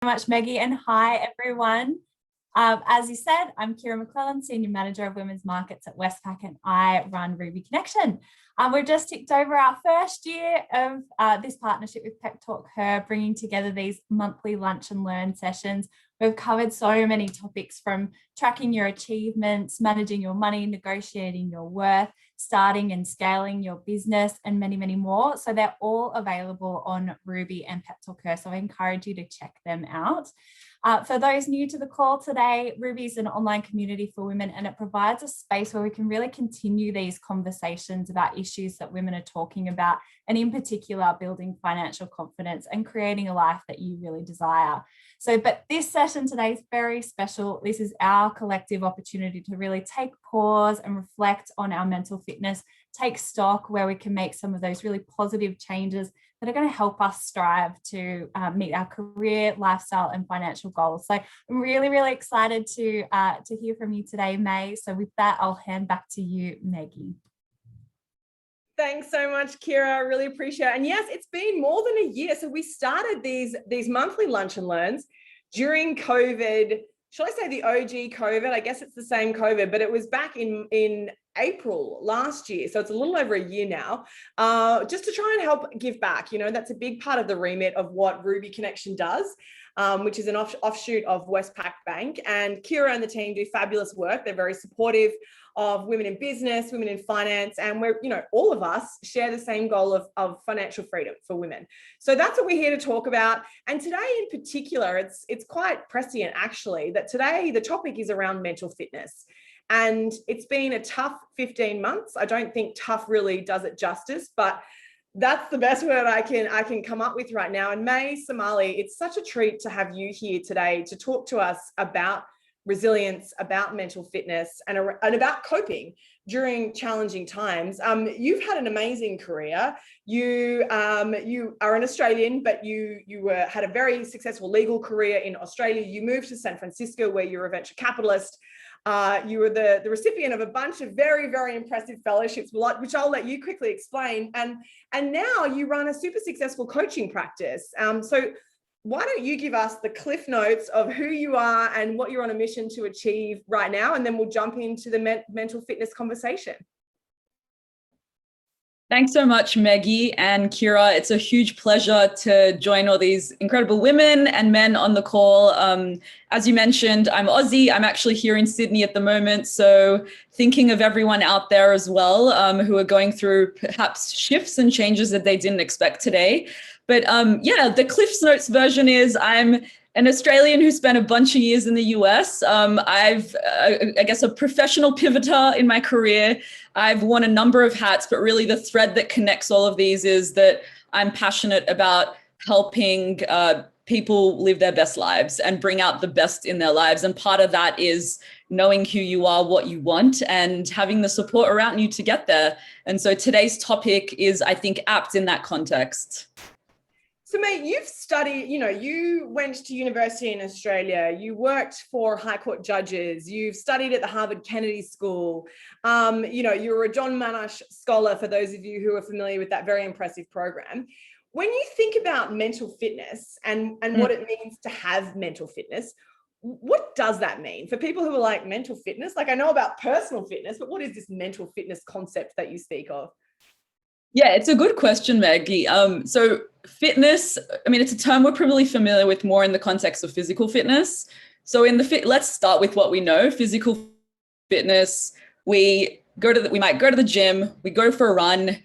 Much, Meggie, and hi, everyone. As you said, I'm Kira McClellan, Senior Manager of Women's Markets at WESTPAC, and I run Ruby Connection. We've just ticked over our first year of this partnership with PepTalkHer, bringing together these monthly lunch and learn sessions. We've covered so many topics, from tracking your achievements, managing your money, negotiating your worth, starting and scaling your business, and many, many more. So they're all available on Ruby and PepTalkHer. So I encourage you to check them out. For those new to the call today, Ruby is an online community for women, and it provides a space where we can really continue these conversations about issues that women are talking about, and in particular, building financial confidence and creating a life that you really desire. But this session today is very special. This is our collective opportunity to really take pause and reflect on our mental fitness, take stock where we can make some of those really positive changes that are going to help us strive to meet our career, lifestyle, and financial goals. So I'm really, really excited to hear from you today, May. So with that, I'll hand back to you, Meggie. Thanks so much, Kira. I really appreciate it. And yes, it's been more than a year. So we started these monthly lunch and learns during COVID. Shall I say the OG COVID? I guess it's the same COVID, but it was back in April last year. So it's a little over a year now, just to try and help give back. You know, that's a big part of the remit of what Ruby Connection does, which is an offshoot of Westpac Bank. And Kira and the team do fabulous work. They're very supportive of women in business, women in finance, and we're, you know, all of us share the same goal of financial freedom for women. So that's what we're here to talk about. And today in particular, it's quite prescient actually, that today the topic is around mental fitness. And it's been a tough 15 months. I don't think tough really does it justice, but that's the best word I can come up with right now. And May, Samali, it's such a treat to have you here today to talk to us about resilience, about mental fitness, and about coping during challenging times. You've had an amazing career. You are an Australian, but you had a very successful legal career in Australia. You moved to San Francisco, where you're a venture capitalist. You were the recipient of a bunch of very, very impressive fellowships, which I'll let you quickly explain. And now you run a super successful coaching practice. So why don't you give us the cliff notes of who you are and what you're on a mission to achieve right now, and then we'll jump into the mental fitness conversation. Thanks so much, Meggie and Kira. It's a huge pleasure to join all these incredible women and men on the call. As you mentioned, I'm Aussie. I'm actually here in Sydney at the moment. So thinking of everyone out there as well, who are going through perhaps shifts and changes that they didn't expect today. But yeah, the Cliff's Notes version is I'm an Australian who spent a bunch of years in the US. I've, I guess, a professional pivoter in my career. I've worn a number of hats, but really the thread that connects all of these is that I'm passionate about helping people live their best lives and bring out the best in their lives. And part of that is knowing who you are, what you want, and having the support around you to get there. And so today's topic is, I think, apt in that context. So, mate, you've studied, you know, you went to university in Australia, you worked for High Court judges, you've studied at the Harvard Kennedy School, you know, you're a John Monash scholar, for those of you who are familiar with that very impressive program. When you think about mental fitness and what it means to have mental fitness, what does that mean for people who are like, mental fitness? Like, I know about personal fitness, but what is this mental fitness concept that you speak of? Yeah, it's a good question, Maggie. So fitness, I mean, it's a term we're probably familiar with more in the context of physical fitness. So let's start with what we know. Physical fitness, we might go to the gym, we go for a run,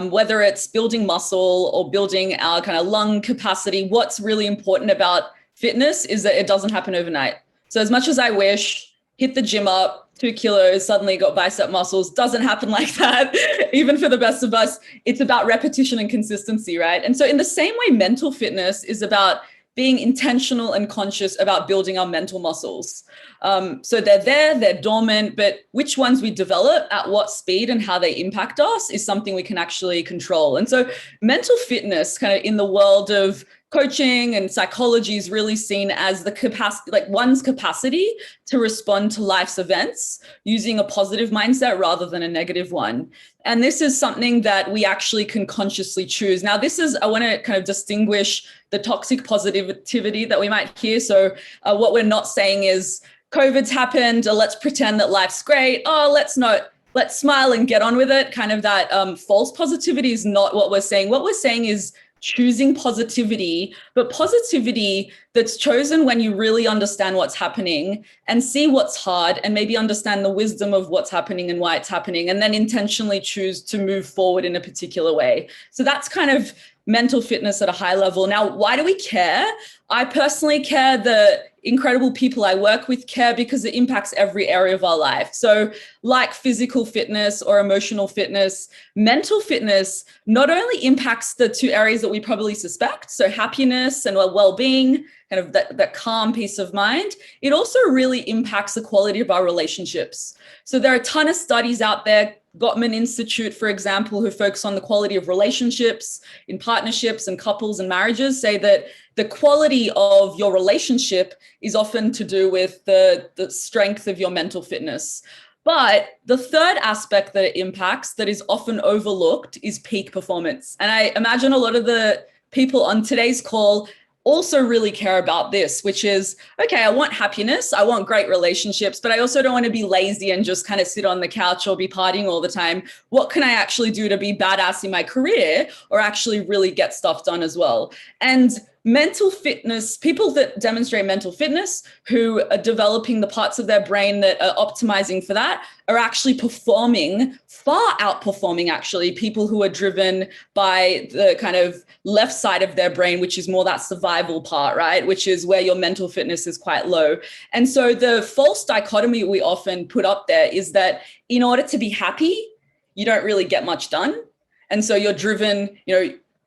whether it's building muscle or building our kind of lung capacity. What's really important about fitness is that it doesn't happen overnight. So as much as I wish, hit the gym up, 2 kilos, suddenly got bicep muscles. Doesn't happen like that, even for the best of us. It's about repetition and consistency, right? And so in the same way, mental fitness is about being intentional and conscious about building our mental muscles. So they're dormant, but which ones we develop at what speed and how they impact us is something we can actually control. And so mental fitness, kind of in the world of coaching and psychology is really seen as the capacity, like one's capacity to respond to life's events using a positive mindset rather than a negative one. And this is something that we actually can consciously choose. Now, I want to kind of distinguish the toxic positivity that we might hear. So what we're not saying is COVID's happened, let's pretend that life's great. Oh, let's smile and get on with it. Kind of that false positivity is not what we're saying. What we're saying is choosing positivity, but positivity that's chosen when you really understand what's happening and see what's hard and maybe understand the wisdom of what's happening and why it's happening, and then intentionally choose to move forward in a particular way. So that's kind of mental fitness at a high level. Now, why do we care? I personally care. The incredible people I work with care because it impacts every area of our life. So like physical fitness or emotional fitness, mental fitness not only impacts the two areas that we probably suspect, so happiness and well-being, kind of that calm peace of mind, it also really impacts the quality of our relationships. So there are a ton of studies out there, Gottman Institute, for example, who focus on the quality of relationships in partnerships and couples and marriages, say that the quality of your relationship is often to do with the strength of your mental fitness. But the third aspect that it impacts that is often overlooked is peak performance. And I imagine a lot of the people on today's call also really care about this, which is, okay, I want happiness, I want great relationships, but I also don't want to be lazy and just kind of sit on the couch or be partying all the time. What can I actually do to be badass in my career or actually really get stuff done as well? And mental fitness, people that demonstrate mental fitness, who are developing the parts of their brain that are optimizing for that, are actually far outperforming actually people who are driven by the kind of left side of their brain, which is more that survival part, right? Which is where your mental fitness is quite low. And so the false dichotomy we often put up there is that in order to be happy, you don't really get much done. And so you're driven,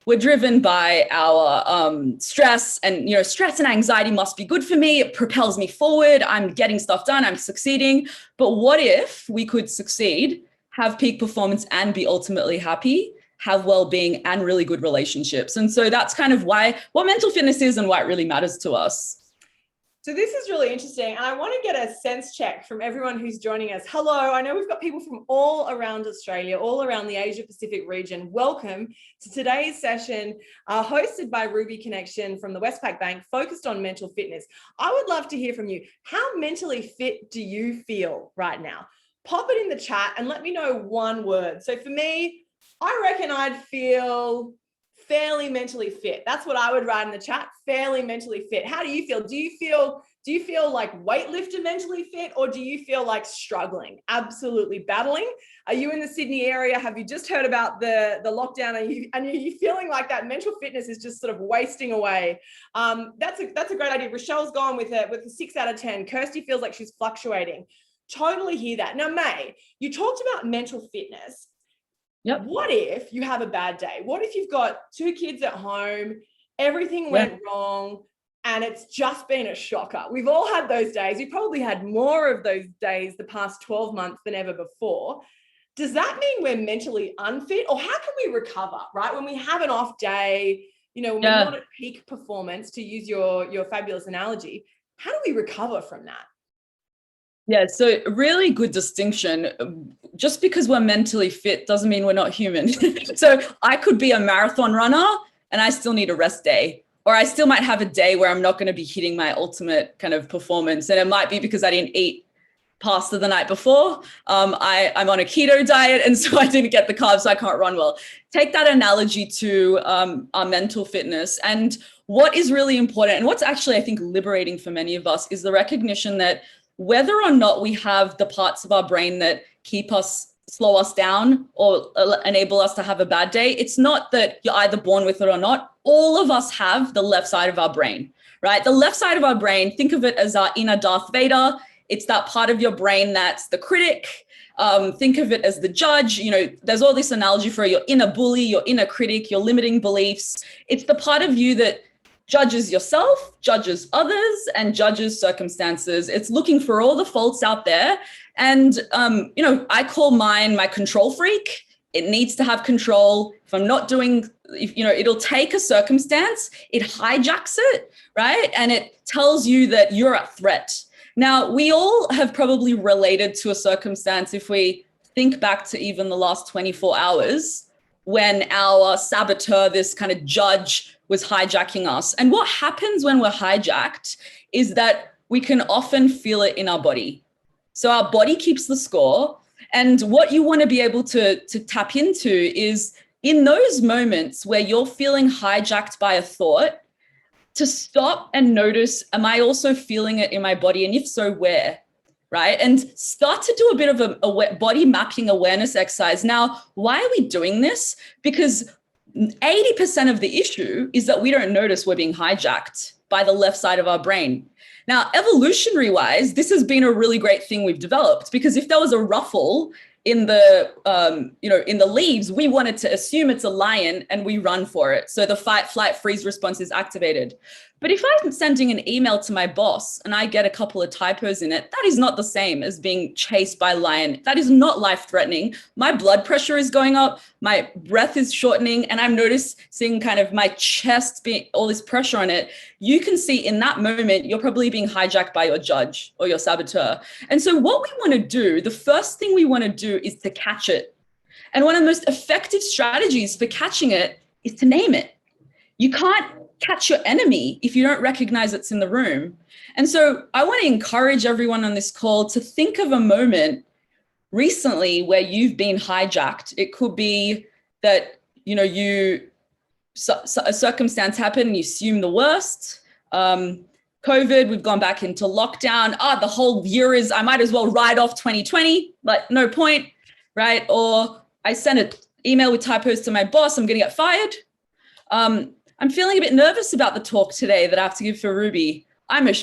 we're driven by our stress, and stress and anxiety must be good for me. It propels me forward. I'm getting stuff done. I'm succeeding. But what if we could succeed, have peak performance, and be ultimately happy, have well-being and really good relationships? And so that's kind of what mental fitness is and why it really matters to us. So this is really interesting. And I want to get a sense check from everyone who's joining us. Hello, I know we've got people from all around Australia, all around the Asia Pacific region. Welcome to today's session, hosted by Ruby Connection from the Westpac Bank, focused on mental fitness. I would love to hear from you. How mentally fit do you feel right now? Pop it in the chat and let me know one word. So for me, I reckon I'd feel fairly mentally fit. That's what I would write in the chat, fairly mentally fit. How do you feel? Do you feel like weightlifter mentally fit, or do you feel like struggling, absolutely battling? Are you in the Sydney area? Have you just heard about the lockdown? Are you feeling like that mental fitness is just sort of wasting away? That's a great idea. Rochelle's gone with a 6 out of 10. Kirsty feels like she's fluctuating. Totally hear that. Now, May, you talked about mental fitness. Yep. What if you have a bad day? What if you've got 2 kids at home, everything went wrong, and it's just been a shocker? We've all had those days. We've probably had more of those days the past 12 months than ever before. Does that mean we're mentally unfit? Or how can we recover, right? When we have an off day, when we're not at peak performance, to use your fabulous analogy, how do we recover from that? Yeah, so really good distinction. Just because we're mentally fit doesn't mean we're not human. So I could be a marathon runner and I still need a rest day, or I still might have a day where I'm not going to be hitting my ultimate kind of performance. And it might be because I didn't eat pasta the night before. I'm on a keto diet, and so I didn't get the carbs, so I can't run well. Take that analogy to our mental fitness. And what is really important, and what's actually, I think, liberating for many of us, is the recognition that whether or not we have the parts of our brain that slow us down or enable us to have a bad day, it's not that you're either born with it or not. All of us have the left side of our brain, right? The left side of our brain, think of it as our inner Darth Vader. It's that part of your brain that's the critic. Think of it as the judge. There's all this analogy for your inner bully, your inner critic, your limiting beliefs. It's the part of you that judges yourself, judges others, and judges circumstances. It's looking for all the faults out there. And, I call mine my control freak. it needs to have control. If I'm not doing, it'll take a circumstance, it hijacks it, right? And it tells you that you're a threat. Now, we all have probably related to a circumstance if we think back to even the last 24 hours when our saboteur, this kind of judge, was hijacking us. And what happens when we're hijacked is that we can often feel it in our body. So our body keeps the score. And what you want to be able to tap into is in those moments where you're feeling hijacked by a thought, to stop and notice, am I also feeling it in my body? And if so, where? Right? And start to do a bit of a body mapping awareness exercise. Now, why are we doing this? Because 80% of the issue is that we don't notice we're being hijacked by the left side of our brain. Now, evolutionary wise, this has been a really great thing we've developed, because if there was a ruffle in the, in the leaves, we wanted to assume it's a lion and we run for it. So the fight, flight, freeze response is activated. But if I'm sending an email to my boss and I get a couple of typos in it, that is not the same as being chased by a lion. That is not life-threatening. My blood pressure is going up, my breath is shortening, and I'm noticing kind of my chest being all this pressure on it. You can see in that moment, you're probably being hijacked by your judge or your saboteur. And so what we want to do, the first thing we want to do is to catch it. And one of the most effective strategies for catching it is to name it. You can't catch your enemy if you don't recognize it's in the room. And so I want to encourage everyone on this call to think of a moment recently where you've been hijacked. It could be that, a circumstance happened and you assume the worst. COVID, we've gone back into lockdown. The whole year I might as well write off 2020, like no point, right? Or I sent an email with typos to my boss, I'm going to get fired. I'm feeling a bit nervous about the talk today that I have to give for Ruby. I'm a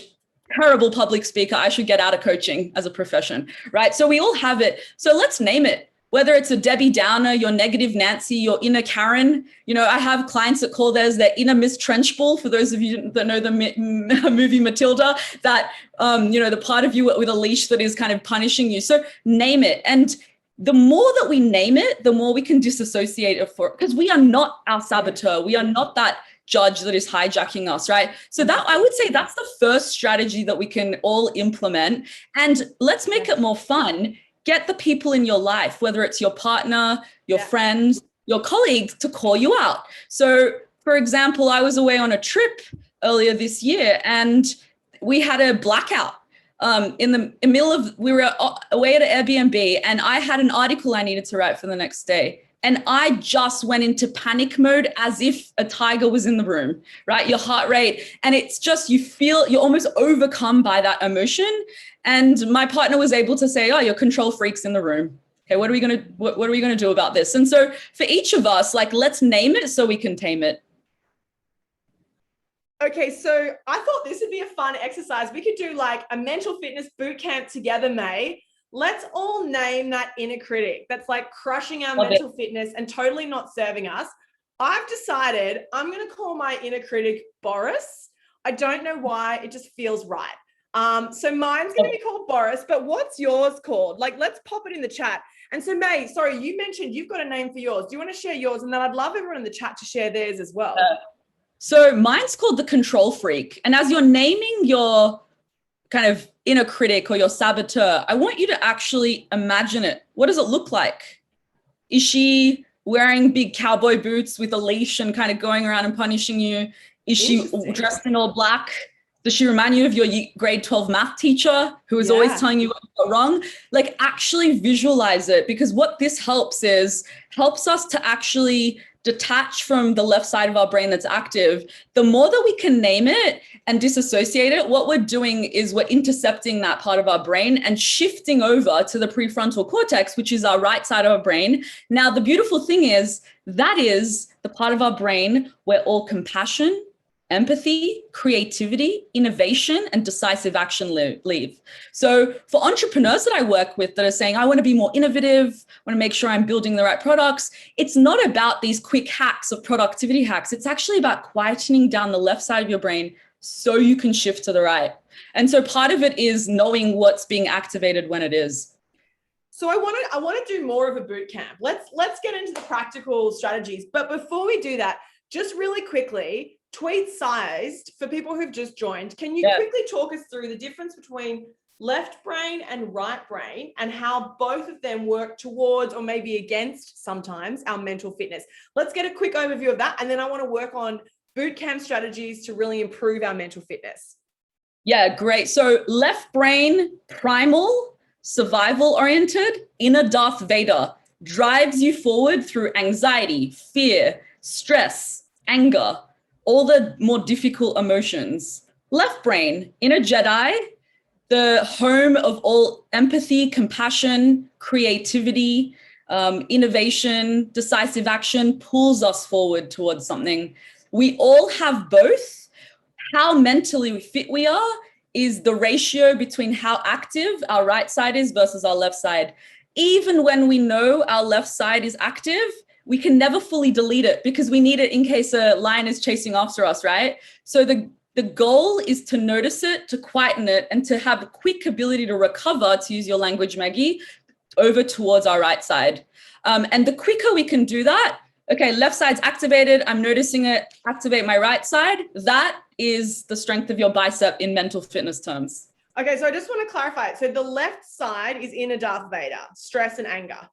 terrible public speaker. I should get out of coaching as a profession, right? So we all have it. So let's name it. Whether it's a Debbie Downer, your negative Nancy, your inner Karen. I have clients that call theirs their inner Miss Trenchbull, for those of you that know the movie Matilda, that, the part of you with a leash that is kind of punishing you. So name it. And the more that we name it, the more we can disassociate it because we are not our saboteur. We are not that judge that is hijacking us, right? So that, I would say, that's the first strategy that we can all implement. And let's make it more fun. Get the people in your life, whether it's your partner, your friends, your colleagues, to call you out. So for example, I was away on a trip earlier this year and we had a blackout. In the middle of, we were away at an Airbnb and I had an article I needed to write for the next day. And I just went into panic mode as if a tiger was in the room, right? Your heart rate. And it's just, you're almost overcome by that emotion. And my partner was able to say, your control freak's in the room. Okay, what are we going to do about this? And so for each of us, let's name it so we can tame it. Okay, so I thought this would be a fun exercise. We could do a mental fitness boot camp together, May. Let's all name that inner critic that's crushing our mental fitness and totally not serving us. I've decided I'm going to call my inner critic Boris. I don't know why, it just feels right. So mine's going to be called Boris, but what's yours called? Let's pop it in the chat. And so May, sorry, you mentioned you've got a name for yours. Do you want to share yours? And then I'd love everyone in the chat to share theirs as well. So mine's called the control freak. And as you're naming your kind of inner critic or your saboteur, I want you to actually imagine it. What does it look like? Is she wearing big cowboy boots with a leash and kind of going around and punishing you? Is she dressed in all black? Does she remind you of your grade 12 math teacher who is always telling you what you got wrong? Actually visualize it, because what this helps us to actually detach from the left side of our brain that's active. The more that we can name it and disassociate it, what we're doing is we're intercepting that part of our brain and shifting over to the prefrontal cortex, which is our right side of our brain. Now, the beautiful thing is that is the part of our brain where all compassion, empathy, creativity, innovation, and decisive action live. So for entrepreneurs that I work with that are saying, I want to be more innovative, I want to make sure I'm building the right products, it's not about these quick hacks of productivity hacks. It's actually about quietening down the left side of your brain so you can shift to the right. And so part of it is knowing what's being activated when it is. So I want to do more of a boot camp. Let's get into the practical strategies. But before we do that, just really quickly, tweet sized for people who've just joined. Can you quickly talk us through the difference between left brain and right brain and how both of them work towards or maybe against sometimes our mental fitness? Let's get a quick overview of that. And then I want to work on boot camp strategies to really improve our mental fitness. Yeah, great. So left brain, primal, survival oriented, inner Darth Vader, drives you forward through anxiety, fear, stress, anger, all the more difficult emotions. Left brain, inner Jedi, the home of all empathy, compassion, creativity, innovation, decisive action, pulls us forward towards something. We all have both. How mentally fit we are is the ratio between how active our right side is versus our left side. Even when we know our left side is active, we can never fully delete it because we need it in case a lion is chasing after us, right? So the goal is to notice it, to quieten it, and to have a quick ability to recover, to use your language, Meggie, over towards our right side. And the quicker we can do that, okay, left side's activated, I'm noticing it, activate my right side. That is the strength of your bicep in mental fitness terms. Okay, so I just want to clarify it. So the left side is inner Darth Vader, stress and anger.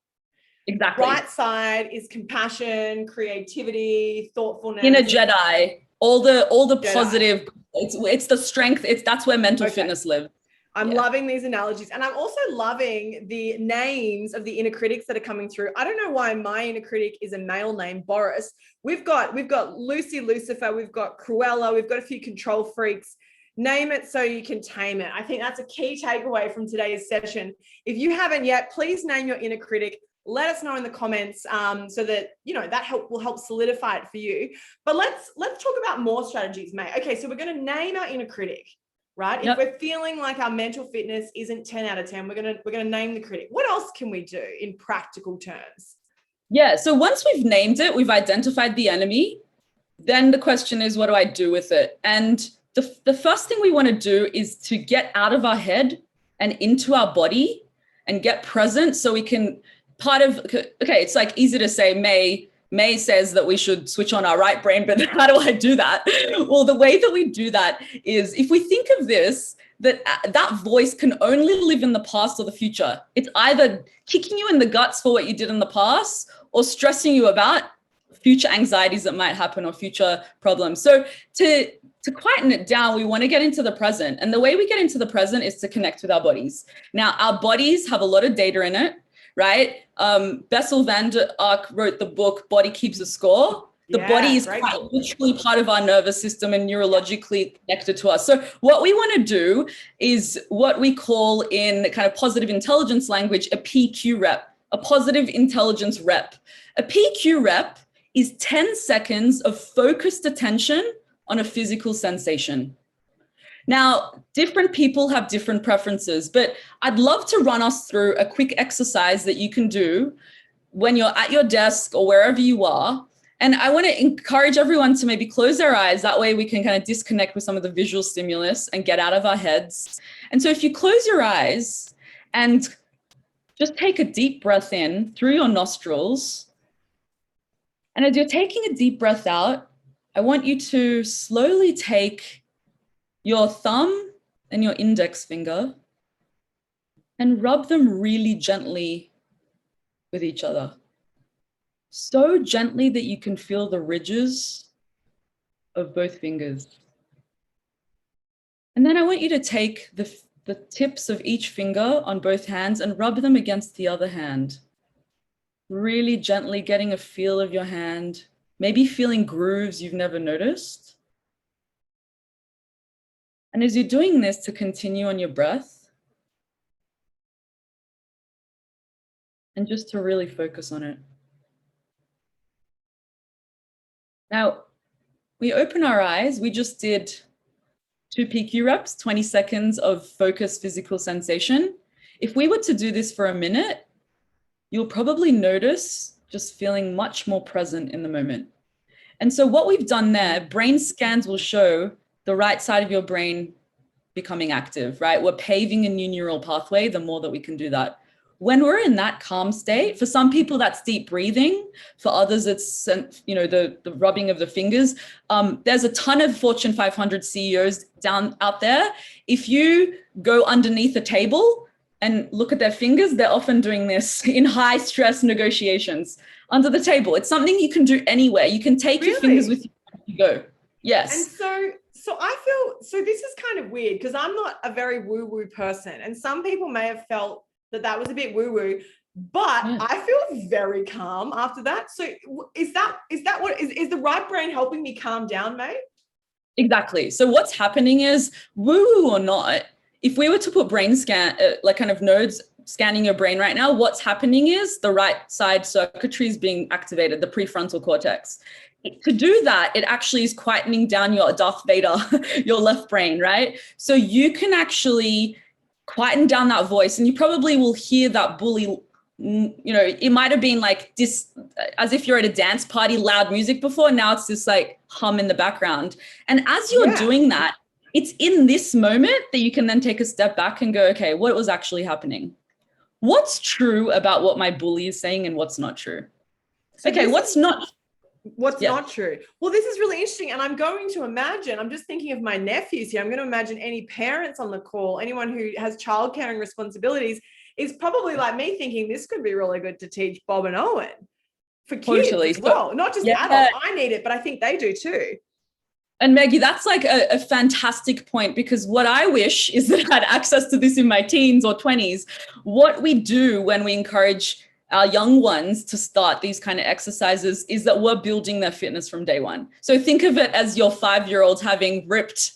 Exactly. Right side is compassion, creativity, thoughtfulness. Inner Jedi, all the Jedi. Positive. It's the strength. That's where mental fitness lives. I'm loving these analogies. And I'm also loving the names of the inner critics that are coming through. I don't know why my inner critic is a male name, Boris. We've got Lucy Lucifer, we've got Cruella, we've got a few control freaks. Name it so you can tame it. I think that's a key takeaway from today's session. If you haven't yet, please name your inner critic. Let us know in the comments so that, that will help solidify it for you. But let's talk about more strategies, mate. Okay, so we're going to name our inner critic. Right? If we're feeling like our mental fitness isn't 10 out of 10, we're gonna name the critic. What else can we do in practical terms? Yeah. So once we've named it, we've identified the enemy. Then the question is, what do I do with it? And the first thing we want to do is to get out of our head and into our body and get present so we can it's like easy to say, May says that we should switch on our right brain, but how do I do that? Well, the way that we do that is if we think of this, that voice can only live in the past or the future. It's either kicking you in the guts for what you did in the past or stressing you about future anxieties that might happen or future problems. So to quieten it down, we want to get into the present. And the way we get into the present is to connect with our bodies. Now, our bodies have a lot of data in it. Right? Bessel van der Ark wrote the book, Body Keeps a Score. The body is quite literally part of our nervous system and neurologically connected to us. So what we want to do is what we call in kind of positive intelligence language, a PQ rep, a positive intelligence rep. A PQ rep is 10 seconds of focused attention on a physical sensation. Now, different people have different preferences, but I'd love to run us through a quick exercise that you can do when you're at your desk or wherever you are. And I want to encourage everyone to maybe close their eyes. That way we can kind of disconnect with some of the visual stimulus and get out of our heads. And so if you close your eyes and just take a deep breath in through your nostrils, and as you're taking a deep breath out, I want you to slowly take your thumb and your index finger and rub them really gently with each other. So gently that you can feel the ridges of both fingers. And then I want you to take the tips of each finger on both hands and rub them against the other hand. Really gently getting a feel of your hand, maybe feeling grooves you've never noticed. And as you're doing this, to continue on your breath and just to really focus on it. Now, we open our eyes. We just did 2 PQ reps, 20 seconds of focused physical sensation. If we were to do this for a minute, you'll probably notice just feeling much more present in the moment. And so what we've done there, brain scans will show the right side of your brain becoming active, right? We're paving a new neural pathway the more that we can do that. when we're in that calm state, for some people that's deep breathing, for others it's, you know, the rubbing of the fingers. There's a ton of Fortune 500 CEOs out there. If you go underneath a table and look at their fingers, they're often doing this in high stress negotiations under the table. It's something you can do anywhere. You can take your fingers with you as you go. Yes. And so I feel, so this is kind of weird because I'm not a very woo-woo person, and some people may have felt that was a bit woo-woo, but I feel very calm after that. So is that what is the right brain helping me calm down, mate? Exactly. So what's happening is, woo or not, if we were to put brain scan, like kind of nodes scanning your brain right now, what's happening is the right side circuitry is being activated, the prefrontal cortex. To do that, it actually is quietening down your Darth Vader, your left brain, right? So you can actually quieten down that voice, and you probably will hear that bully, you know, it might have been like this, as if you're at a dance party, loud music before. Now it's this like hum in the background. And as you're doing that, it's in this moment that you can then take a step back and go, okay, what was actually happening? What's true about what my bully is saying and what's not true? So okay, what's not true? Well, this is really interesting. And I'm going to imagine, I'm just thinking of my nephews here. I'm going to imagine any parents on the call, anyone who has childcare and responsibilities is probably like me thinking this could be really good to teach Bob and Owen for kids as well. Not just adults. I need it, but I think they do too. And Meggie, that's like a fantastic point, because what I wish is that I had access to this in my teens or 20s. What we do when we encourage our young ones to start these kind of exercises is that we're building their fitness from day one. So think of it as your 5-year-old having ripped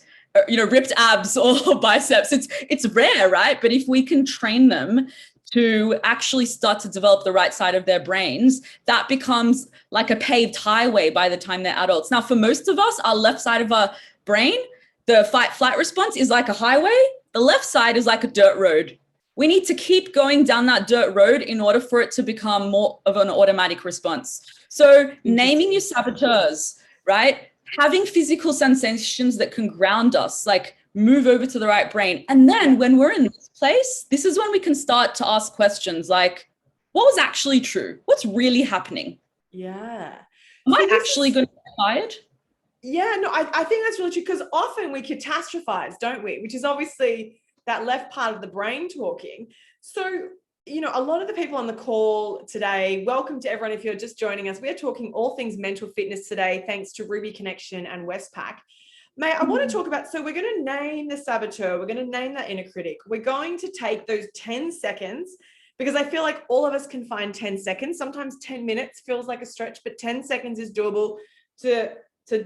abs or biceps. It's rare, right? But if we can train them to actually start to develop the right side of their brains, that becomes like a paved highway by the time they're adults. Now, for most of us, our left side of our brain, the fight-flight response is like a highway. The left side is like a dirt road. We need to keep going down that dirt road in order for it to become more of an automatic response. So naming your saboteurs, right? Having physical sensations that can ground us, like move over to the right brain. And then when we're in this place, this is when we can start to ask questions like, what was actually true? What's really happening? Yeah. Am I actually going to get fired? Yeah, no, I think that's really true, because often we catastrophize, don't we? Which is obviously that left part of the brain talking. So, you know, a lot of the people on the call today, welcome to everyone if you're just joining us. We are talking all things mental fitness today, thanks to Ruby Connection and WESTPAC. May I want to talk about, so we're going to name the saboteur, we're going to name that inner critic. We're going to take those 10 seconds, because I feel like all of us can find 10 seconds. Sometimes 10 minutes feels like a stretch, but 10 seconds is doable to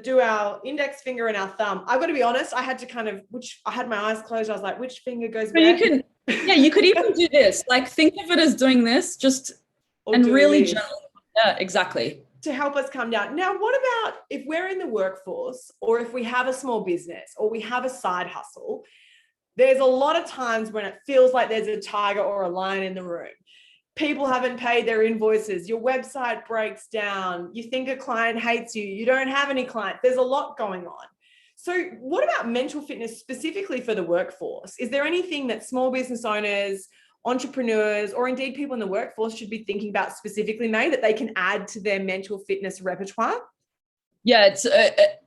do our index finger and our thumb. I've got to be honest, I had to kind of, I had my eyes closed. I was like, which finger goes where? You could even do this. Like, think of it as doing this, and really gently. Yeah, exactly. To help us come down. Now, what about if we're in the workforce, or if we have a small business, or we have a side hustle? There's a lot of times when it feels like there's a tiger or a lion in the room. People haven't paid their invoices. Your website breaks down. You think a client hates you. You don't have any clients. There's a lot going on. So what about mental fitness specifically for the workforce? Is there anything that small business owners, entrepreneurs, or indeed people in the workforce should be thinking about specifically, May, that they can add to their mental fitness repertoire? Yeah, it's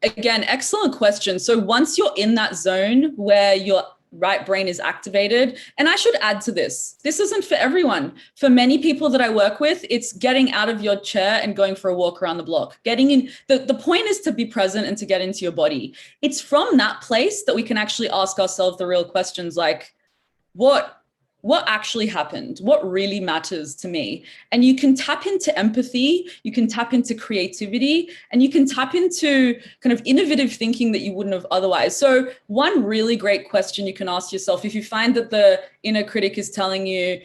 again, excellent question. So once you're in that zone where your right brain is activated, and I should add to this isn't for everyone. For many people that I work with, it's getting out of your chair and going for a walk around the block. Getting in, the point is to be present and to get into your body. It's from that place that we can actually ask ourselves the real questions like, what actually happened? What really matters to me? And you can tap into empathy, you can tap into creativity, and you can tap into kind of innovative thinking that you wouldn't have otherwise. So one really great question you can ask yourself, if you find that the inner critic is telling you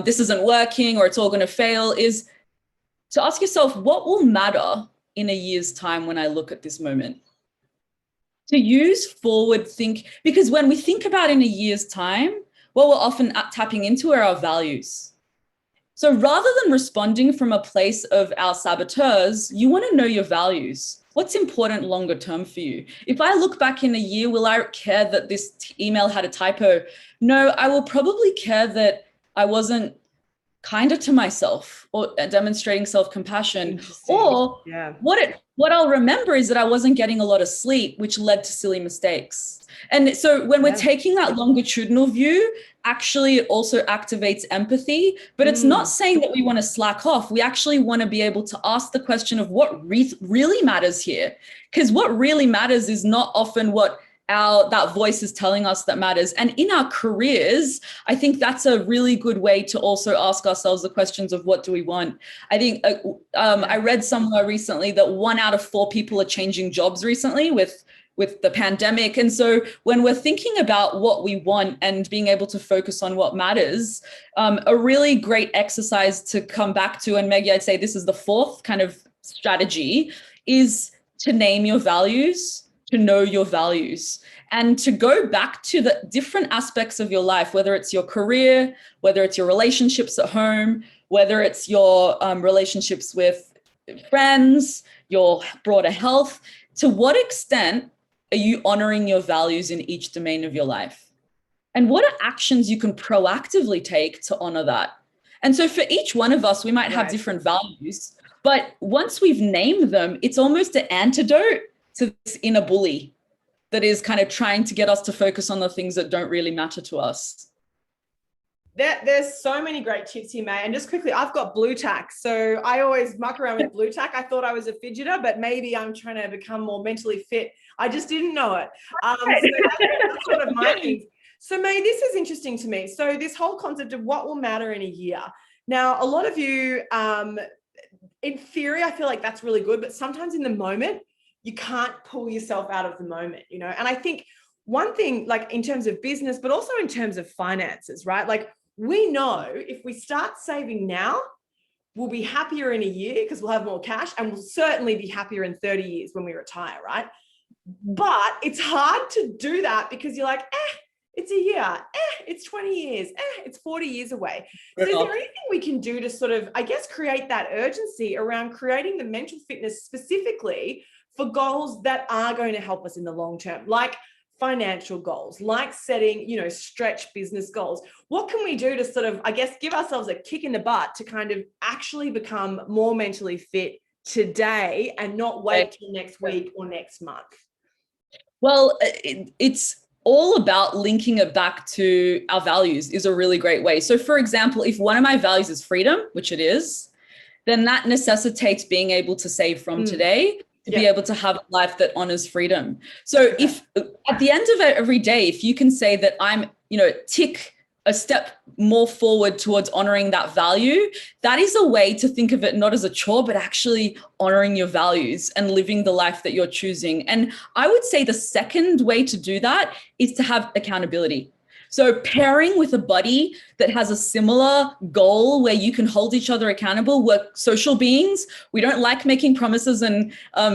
this isn't working or it's all going to fail, is to ask yourself, what will matter in a year's time when I look at this moment? To use forward think, because when we think about in a year's time, what we're often tapping into are our values. So rather than responding from a place of our saboteurs, you want to know your values. What's important longer term for you? If I look back in a year, will I care that this email had a typo? No, I will probably care that I wasn't kinder to myself, or demonstrating self-compassion. Or yeah. what I'll remember is that I wasn't getting a lot of sleep, which led to silly mistakes. And so when we're taking that longitudinal view, actually it also activates empathy, but it's not saying that we want to slack off. We actually want to be able to ask the question of what really matters here. Because what really matters is not often what that voice is telling us that matters. And in our careers, I think that's a really good way to also ask ourselves the questions of what do we want? I think I read somewhere recently that 1 out of 4 people are changing jobs recently with the pandemic. And so when we're thinking about what we want and being able to focus on what matters, a really great exercise to come back to, and Meggie, I'd say this is the 4th kind of strategy, is to name your values, to know your values, and to go back to the different aspects of your life, whether it's your career, whether it's your relationships at home, whether it's your relationships with friends, your broader health. To what extent are you honoring your values in each domain of your life? And what are actions you can proactively take to honor that? And so for each one of us, we might have different values, but once we've named them, it's almost an antidote to this inner bully that is kind of trying to get us to focus on the things that don't really matter to us. There's so many great tips here, May. And just quickly, I've got blue tack. So I always muck around with blue tack. I thought I was a fidgeter, but maybe I'm trying to become more mentally fit. I just didn't know it. So that's sort of my thing. So May, this is interesting to me. So this whole concept of what will matter in a year. Now, a lot of you, in theory, I feel like that's really good, but sometimes in the moment, you can't pull yourself out of the moment, you know? And I think one thing, like in terms of business, but also in terms of finances, right? Like we know if we start saving now, we'll be happier in a year because we'll have more cash, and we'll certainly be happier in 30 years when we retire, right? But it's hard to do that because you're like, it's a year, it's 20 years, it's 40 years away. So is there anything we can do to sort of, I guess, create that urgency around creating the mental fitness specifically for goals that are going to help us in the long term, like financial goals, like setting, you know, stretch business goals? What can we do to sort of, I guess, give ourselves a kick in the butt to kind of actually become more mentally fit today and not wait till next week or next month? Well, it's all about linking it back to our values is a really great way. So for example, if one of my values is freedom, which it is, then that necessitates being able to save from today to be able to have a life that honors freedom. So if at the end of every day, if you can say that I'm, you know, tick a step more forward towards honoring that value, that is a way to think of it not as a chore, but actually honoring your values and living the life that you're choosing. And I would say the second way to do that is to have accountability. So pairing with a buddy that has a similar goal where you can hold each other accountable. We're social beings. We don't like making promises and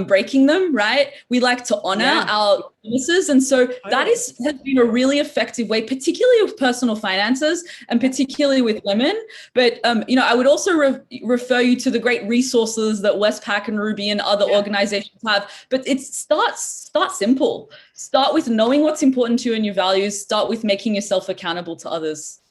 breaking them, right? We like to honor our promises. And so that has been a really effective way, particularly with personal finances and particularly with women. But, you know, I would also refer you to the great resources that WESTPAC and Ruby and other organizations have. But it start simple. Start with knowing what's important to you and your values. Start with making yourself accountable to others.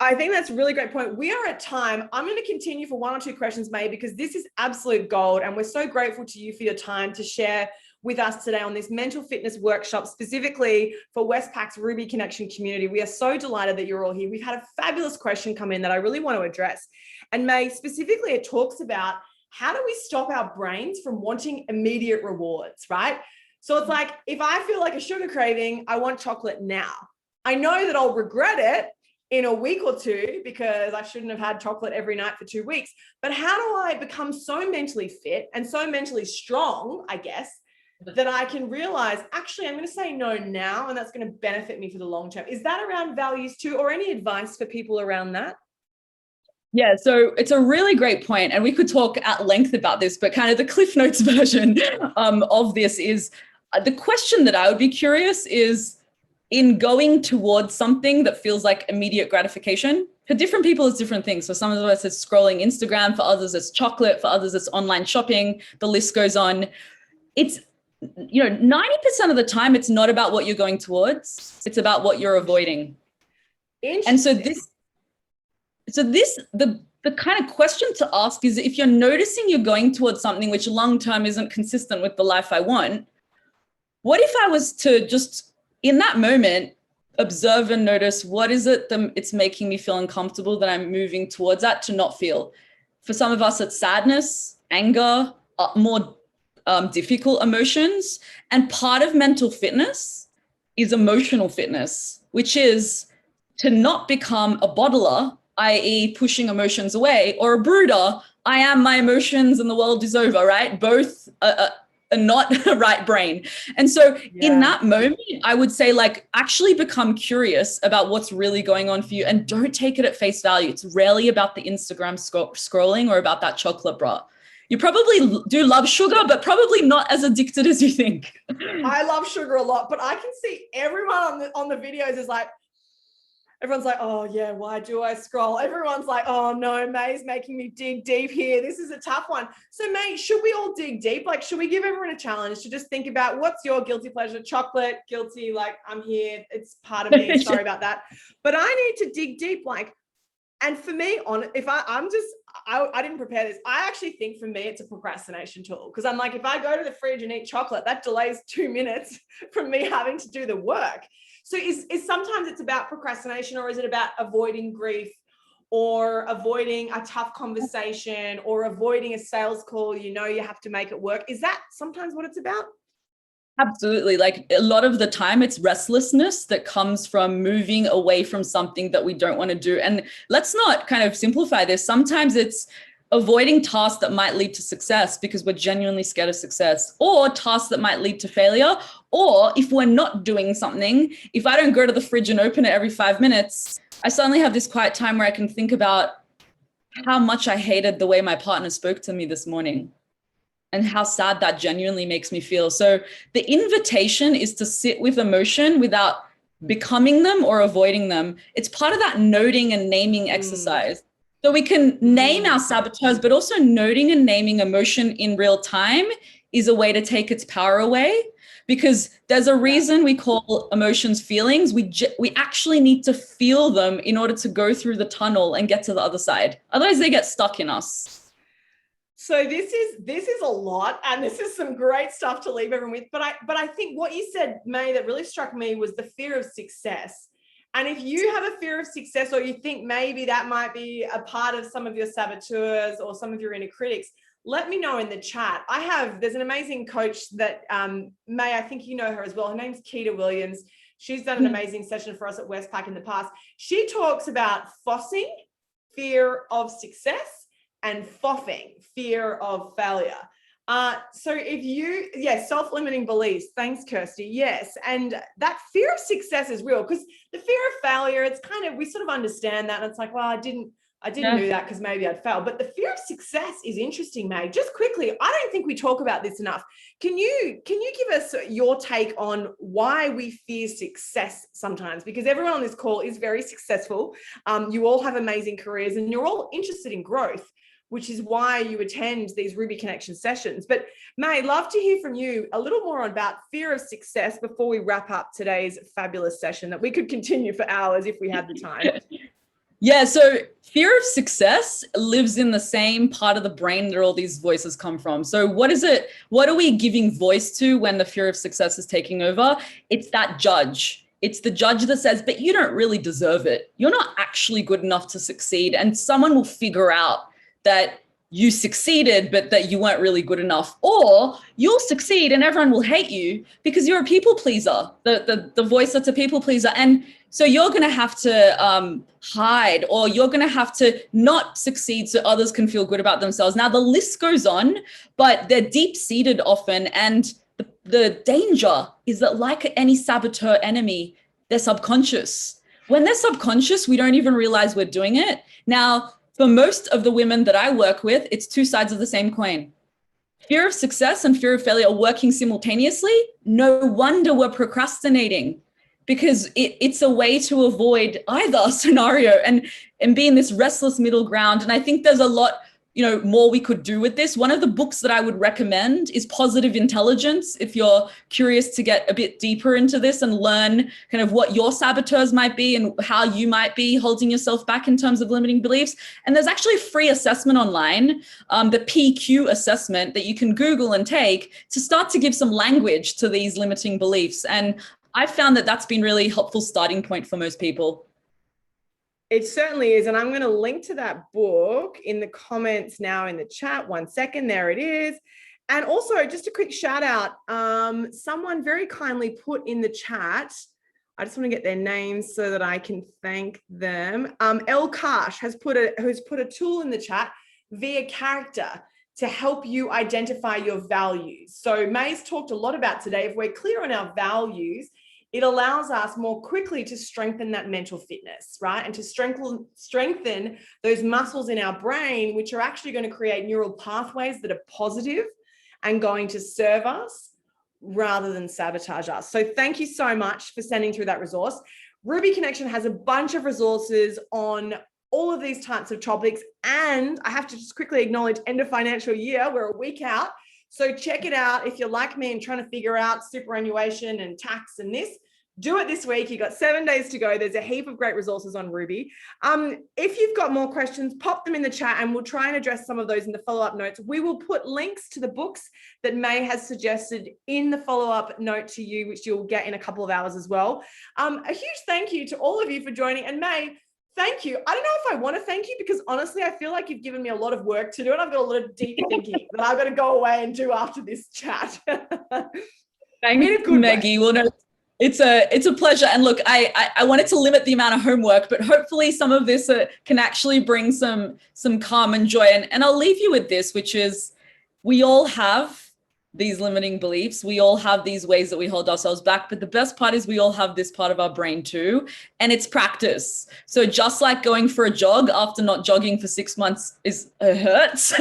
I think that's a really great point. We are at time. I'm going to continue for 1 or 2 questions, May, because this is absolute gold. And we're so grateful to you for your time to share with us today on this mental fitness workshop, specifically for WESTPAC's Ruby Connection community. We are so delighted that you're all here. We've had a fabulous question come in that I really want to address. And May, specifically, it talks about how do we stop our brains from wanting immediate rewards, right? So it's like, if I feel like a sugar craving, I want chocolate now. I know that I'll regret it in a week or 2 because I shouldn't have had chocolate every night for 2 weeks. But how do I become so mentally fit and so mentally strong, I guess, that I can realize, actually, I'm going to say no now, and that's going to benefit me for the long term? Is that around values too, or any advice for people around that? Yeah, so it's a really great point, and we could talk at length about this, but kind of the Cliff Notes version of this is the question that I would be curious is, in going towards something that feels like immediate gratification, for different people, it's different things. For some of us, it's scrolling Instagram. For others, it's chocolate. For others, it's online shopping. The list goes on. It's, you know, 90% of the time, it's not about what you're going towards. It's about what you're avoiding. And so this, So the kind of question to ask is, if you're noticing you're going towards something which long-term isn't consistent with the life I want, what if I was to just, in that moment, observe and notice what is it that it's making me feel uncomfortable that I'm moving towards that to not feel? For some of us, it's sadness, anger, more difficult emotions. And part of mental fitness is emotional fitness, which is to not become a bottler, i.e. pushing emotions away, or a brooder, I am my emotions and the world is over, right? Both are not a right brain. And so in that moment, I would say, like, actually become curious about what's really going on for you and don't take it at face value. It's rarely about the Instagram scrolling or about that chocolate bra. You probably do love sugar, but probably not as addicted as you think. I love sugar a lot, but I can see everyone on the videos is like, everyone's like, oh yeah, why do I scroll? Everyone's like, oh no, May's making me dig deep here. This is a tough one. So May, should we all dig deep? Like, should we give everyone a challenge to just think about what's your guilty pleasure? Chocolate, guilty, like I'm here, it's part of me, sorry about that. But I need to dig deep, like, and for me, I didn't prepare this. I actually think for me, it's a procrastination tool, because I'm like, if I go to the fridge and eat chocolate, that delays 2 minutes from me having to do the work. So is sometimes it's about procrastination, or is it about avoiding grief, or avoiding a tough conversation, or avoiding a sales call, you have to make it work? Is that sometimes what it's about? Absolutely. Like, a lot of the time it's restlessness that comes from moving away from something that we don't want to do. And let's not kind of simplify this. Sometimes it's avoiding tasks that might lead to success because we're genuinely scared of success, or tasks that might lead to failure. Or if we're not doing something, if I don't go to the fridge and open it every 5 minutes, I suddenly have this quiet time where I can think about how much I hated the way my partner spoke to me this morning and how sad that genuinely makes me feel. So the invitation is to sit with emotion without becoming them or avoiding them. It's part of that noting and naming exercise. So we can name our saboteurs, but also noting and naming emotion in real time is a way to take its power away, because there's a reason we call emotions feelings. We actually need to feel them in order to go through the tunnel and get to the other side. Otherwise they get stuck in us. So this is a lot, and this is some great stuff to leave everyone with. But I think what you said, May, that really struck me was the fear of success. And if you have a fear of success, or you think maybe that might be a part of some of your saboteurs or some of your inner critics, let me know in the chat. There's an amazing coach that, May, I think you know her as well. Her name's Keita Williams. She's done an amazing session for us at WESTPAC in the past. She talks about FOSSing, fear of success, and FOFFing, fear of failure. So self-limiting beliefs. Thanks, Kirsty. Yes. And that fear of success is real, because the fear of failure, it's kind of, we sort of understand that. And it's like, well, I didn't do that because maybe I'd fail. But the fear of success is interesting, Meg. Just quickly, I don't think we talk about this enough. Can you give us your take on why we fear success sometimes? Because everyone on this call is very successful. You all have amazing careers and you're all interested in growth, which is why you attend these Ruby Connection sessions. But May, I'd love to hear from you a little more about fear of success before we wrap up today's fabulous session that we could continue for hours if we had the time. Yeah, so fear of success lives in the same part of the brain that all these voices come from. So what are we giving voice to when the fear of success is taking over? It's that judge. It's the judge that says, but you don't really deserve it. You're not actually good enough to succeed. And someone will figure out that you succeeded, but that you weren't really good enough, or you'll succeed and everyone will hate you because you're a people pleaser, the voice that's a people pleaser. And so you're going to have to hide, or you're going to have to not succeed so others can feel good about themselves. Now the list goes on, but they're deep-seated often. And the danger is that, like any saboteur enemy, they're subconscious. When they're subconscious, we don't even realize we're doing it. Now, for most of the women that I work with, it's two sides of the same coin. Fear of success and fear of failure are working simultaneously. No wonder we're procrastinating, because it's a way to avoid either scenario and be in this restless middle ground. And I think there's a lot more we could do with this. One of the books that I would recommend is Positive Intelligence, if you're curious to get a bit deeper into this and learn kind of what your saboteurs might be and how you might be holding yourself back in terms of limiting beliefs. And there's actually a free assessment online, the PQ assessment, that you can Google and take to start to give some language to these limiting beliefs. And I found that that's been really helpful starting point for most people. It certainly is. And I'm going to link to that book in the comments now in the chat. 1 second. There it is. And also just a quick shout out. Someone very kindly put in the chat. I just want to get their names so that I can thank them. El Kash has put a tool in the chat via character to help you identify your values. So May's talked a lot about today. If we're clear on our values, it allows us more quickly to strengthen that mental fitness, right? And to strengthen those muscles in our brain, which are actually going to create neural pathways that are positive and going to serve us rather than sabotage us. So thank you so much for sending through that resource. Ruby Connection has a bunch of resources on all of these types of topics. And I have to just quickly acknowledge end of financial year, we're a week out. So check it out. If you're like me and trying to figure out superannuation and tax and this, do it this week. You've got 7 days to go. There's a heap of great resources on Ruby. If you've got more questions, pop them in the chat and we'll try and address some of those in the follow-up notes. We will put links to the books that May has suggested in the follow-up note to you, which you'll get in a couple of hours as well. A huge thank you to all of you for joining. And May, thank you. I don't know if I want to thank you because honestly, I feel like you've given me a lot of work to do and I've got a lot of deep thinking that I've got to go away and do after this chat. Thanks, Meggie. Well, no, it's a pleasure. And look, I wanted to limit the amount of homework, but hopefully some of this can actually bring some calm and joy. And I'll leave you with this, which is we all have these limiting beliefs. We all have these ways that we hold ourselves back. But the best part is we all have this part of our brain too. And it's practice. So just like going for a jog after not jogging for 6 months it hurts.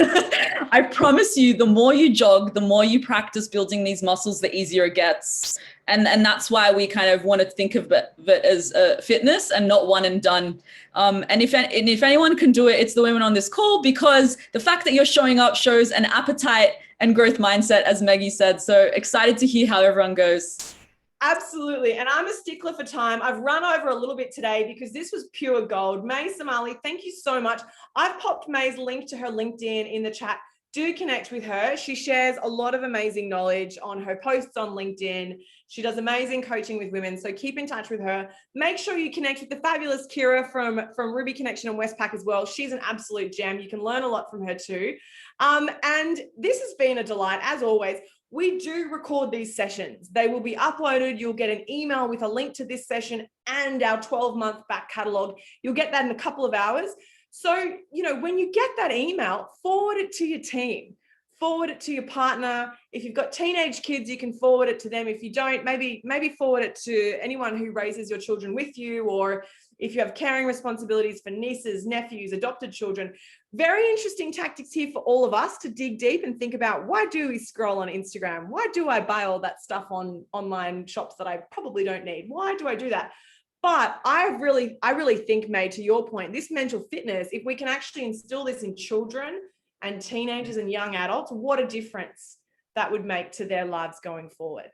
I promise you, the more you jog, the more you practice building these muscles, the easier it gets. And that's why we kind of want to think of it as fitness and not one and done. And if anyone can do it, it's the women on this call, because the fact that you're showing up shows an appetite and growth mindset, as Meggie said. So excited to hear how everyone goes. Absolutely. And I'm a stickler for time. I've run over a little bit today because this was pure gold. May Samali, thank you so much. I've popped May's link to her LinkedIn in the chat. Do connect with her. She shares a lot of amazing knowledge on her posts on LinkedIn. She does amazing coaching with women. So keep in touch with her. Make sure you connect with the fabulous Kira from Ruby Connection and WESTPAC as well. She's an absolute gem. You can learn a lot from her too. And this has been a delight. As always, we do record these sessions. They will be uploaded. You'll get an email with a link to this session and our 12-month back catalog. You'll get that in a couple of hours. So, when you get that email, forward it to your team, forward it to your partner. If you've got teenage kids, you can forward it to them. If you don't, maybe forward it to anyone who raises your children with you, or if you have caring responsibilities for nieces, nephews, adopted children. Very interesting tactics here for all of us to dig deep and think about, why do we scroll on Instagram? Why do I buy all that stuff on online shops that I probably don't need? Why do I do that? But I really think, May, to your point, this mental fitness, if we can actually instill this in children and teenagers and young adults, what a difference that would make to their lives going forward.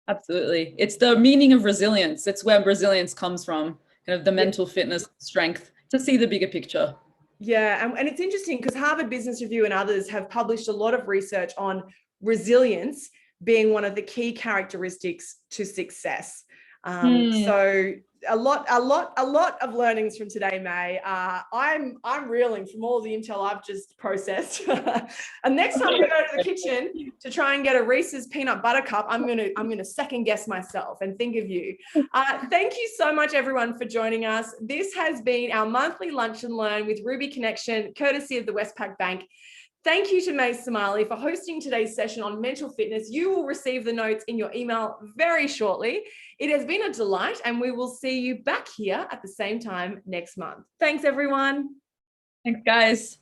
Absolutely. It's the meaning of resilience. It's where resilience comes from, kind of the mental fitness, strength, to see the bigger picture. Yeah, and it's interesting because Harvard Business Review and others have published a lot of research on resilience being one of the key characteristics to success. So a lot of learnings from today, May. I'm reeling from all the intel I've just processed. And next time I go to the kitchen to try and get a Reese's peanut butter cup, I'm gonna second guess myself and think of you. Thank you so much, everyone, for joining us. This has been our monthly Lunch and Learn with Ruby Connection, courtesy of the WESTPAC Bank. Thank you to May Samali for hosting today's session on mental fitness. You will receive the notes in your email very shortly. It has been a delight, and we will see you back here at the same time next month. Thanks, everyone. Thanks, guys.